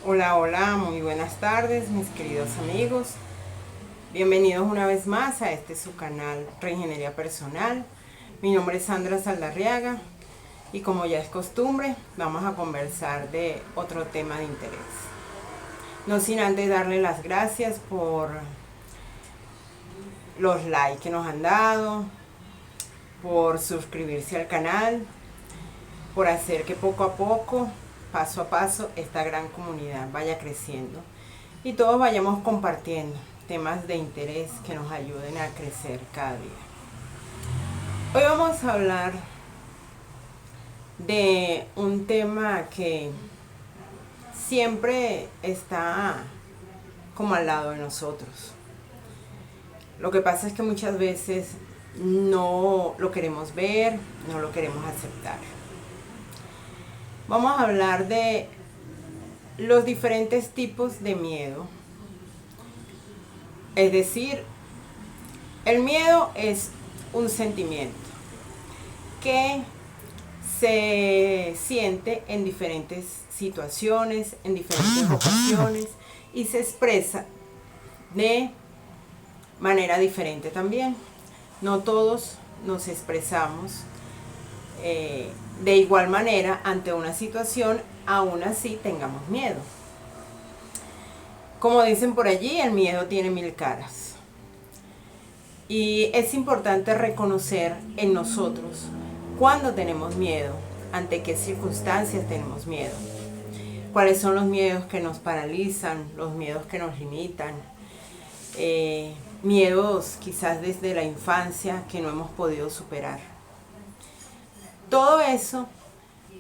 Hola, hola, muy buenas tardes mis queridos amigos. Bienvenidos una vez más a este su canal Reingeniería Personal. Mi nombre es Sandra Saldarriaga y como ya es costumbre, vamos a conversar de otro tema de interés. No sin antes darle las gracias por los likes que nos han dado, por suscribirse al canal, por hacer que poco a poco, paso a paso, esta gran comunidad vaya creciendo y todos vayamos compartiendo temas de interés que nos ayuden a crecer cada día. Hoy vamos a hablar de un tema que siempre está como al lado de nosotros. Lo que pasa es que muchas veces no lo queremos ver, no lo queremos aceptar. Vamos a hablar de los diferentes tipos de miedo. Es decir, el miedo es un sentimiento que se siente en diferentes situaciones, en diferentes ocasiones y se expresa de manera diferente también. No todos nos expresamos de igual manera ante una situación, aún así tengamos miedo. Como dicen por allí, el miedo tiene 1000 caras. Y es importante reconocer en nosotros cuándo tenemos miedo, ante qué circunstancias tenemos miedo, cuáles son los miedos que nos paralizan, los miedos que nos limitan, miedos quizás desde la infancia que no hemos podido superar. Todo eso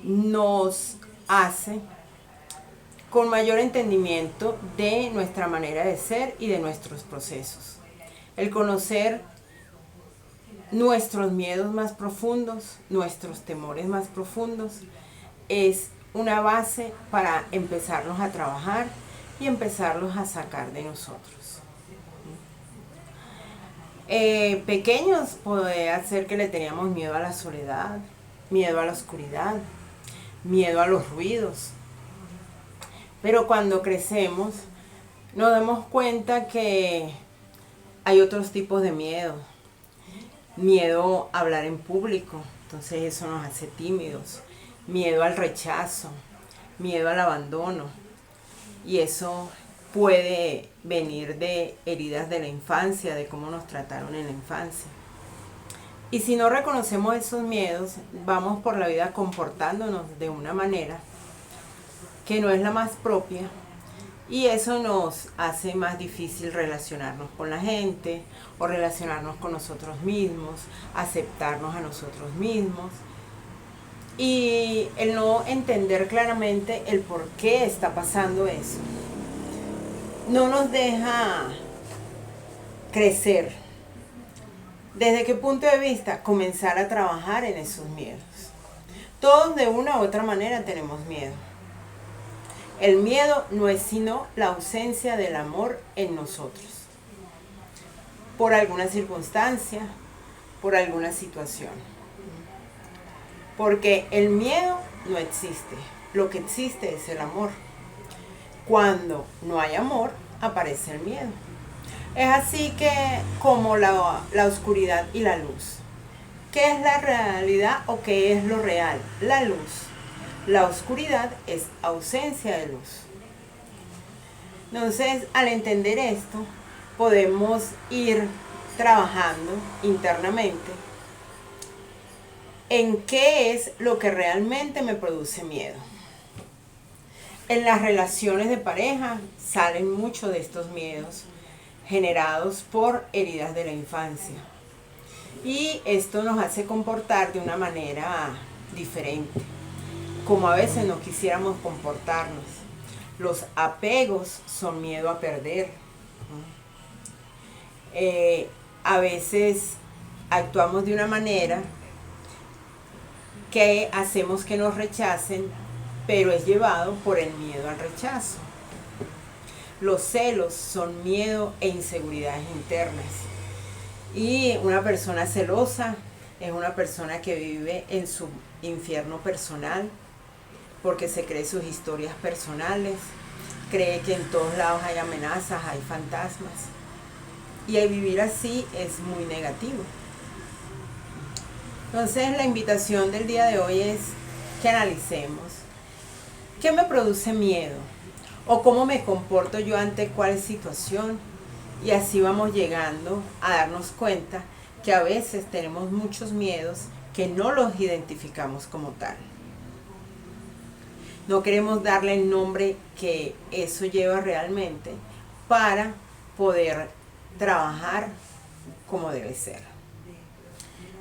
nos hace con mayor entendimiento de nuestra manera de ser y de nuestros procesos. El conocer nuestros miedos más profundos, nuestros temores más profundos, es una base para empezarlos a trabajar y empezarlos a sacar de nosotros. Pequeños puede ser que le teníamos miedo a la soledad, miedo a la oscuridad, miedo a los ruidos. Pero cuando crecemos nos damos cuenta que hay otros tipos de miedo. Miedo a hablar en público, entonces eso nos hace tímidos. Miedo al rechazo, miedo al abandono. Y eso puede venir de heridas de la infancia, de cómo nos trataron en la infancia. Y si no reconocemos esos miedos, vamos por la vida comportándonos de una manera que no es la más propia, y eso nos hace más difícil relacionarnos con la gente o relacionarnos con nosotros mismos, aceptarnos a nosotros mismos. Y el no entender claramente el por qué está pasando eso no nos deja crecer. ¿Desde qué punto de vista? Comenzar a trabajar en esos miedos. Todos de una u otra manera tenemos miedo. El miedo no es sino la ausencia del amor en nosotros, por alguna circunstancia, por alguna situación. Porque el miedo no existe, lo que existe es el amor. Cuando no hay amor, aparece el miedo. Es así que como la oscuridad y la luz. ¿Qué es la realidad o qué es lo real? La luz. La oscuridad es ausencia de luz. Entonces, al entender esto, podemos ir trabajando internamente en qué es lo que realmente me produce miedo. En las relaciones de pareja salen mucho de estos miedos generados por heridas de la infancia. Y esto nos hace comportar de una manera diferente, como a veces no quisiéramos comportarnos. Los apegos son miedo a perder. A veces actuamos de una manera que hacemos que nos rechacen, pero es llevado por el miedo al rechazo. Los celos son miedo e inseguridades internas. Y una persona celosa es una persona que vive en su infierno personal, porque se cree sus historias personales, cree que en todos lados hay amenazas, hay fantasmas. Y el vivir así es muy negativo. Entonces la invitación del día de hoy es que analicemos qué me produce miedo o cómo me comporto yo ante cuál situación. Y así vamos llegando a darnos cuenta que a veces tenemos muchos miedos que no los identificamos como tal. No queremos darle el nombre que eso lleva realmente para poder trabajar como debe ser.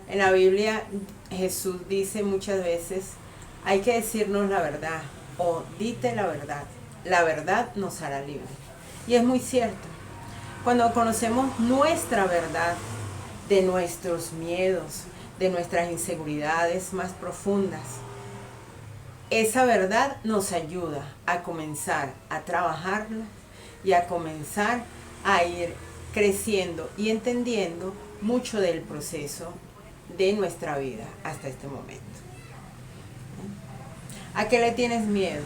En la Biblia Jesús dice muchas veces, hay que decirnos la verdad o dite la verdad nos hará libres. Y es muy cierto. Cuando conocemos nuestra verdad de nuestros miedos, de nuestras inseguridades más profundas, esa verdad nos ayuda a comenzar a trabajarla y a comenzar a ir creciendo y entendiendo mucho del proceso de nuestra vida hasta este momento. ¿A qué le tienes miedo?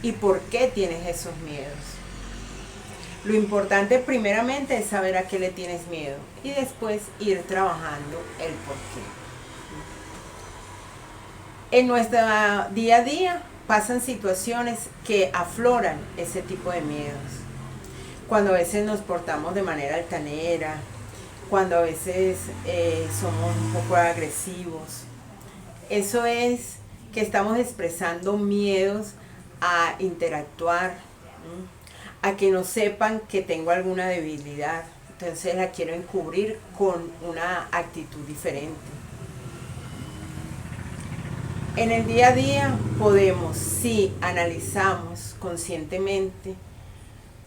¿Y por qué tienes esos miedos? Lo importante primeramente es saber a qué le tienes miedo y después ir trabajando el por qué. En nuestro día a día pasan situaciones que afloran ese tipo de miedos. Cuando a veces nos portamos de manera altanera, cuando a veces somos un poco agresivos. Eso es que estamos expresando miedos a interactuar, a que no sepan que tengo alguna debilidad. Entonces la quiero encubrir con una actitud diferente. En el día a día podemos, si analizamos conscientemente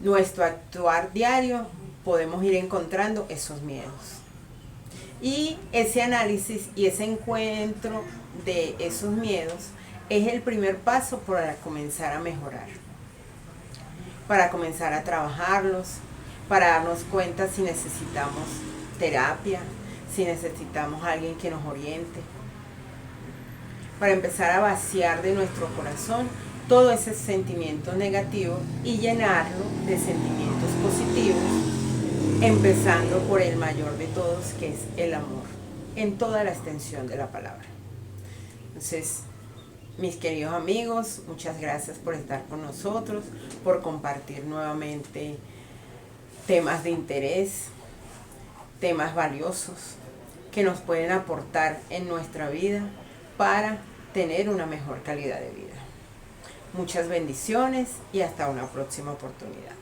nuestro actuar diario, podemos ir encontrando esos miedos. Y ese análisis y ese encuentro de esos miedos es el primer paso para comenzar a mejorar, para comenzar a trabajarlos, para darnos cuenta si necesitamos terapia, si necesitamos a alguien que nos oriente, para empezar a vaciar de nuestro corazón todo ese sentimiento negativo y llenarlo de sentimientos positivos, empezando por el mayor de todos, que es el amor, en toda la extensión de la palabra. Entonces, mis queridos amigos, muchas gracias por estar con nosotros, por compartir nuevamente temas de interés, temas valiosos que nos pueden aportar en nuestra vida para tener una mejor calidad de vida. Muchas bendiciones y hasta una próxima oportunidad.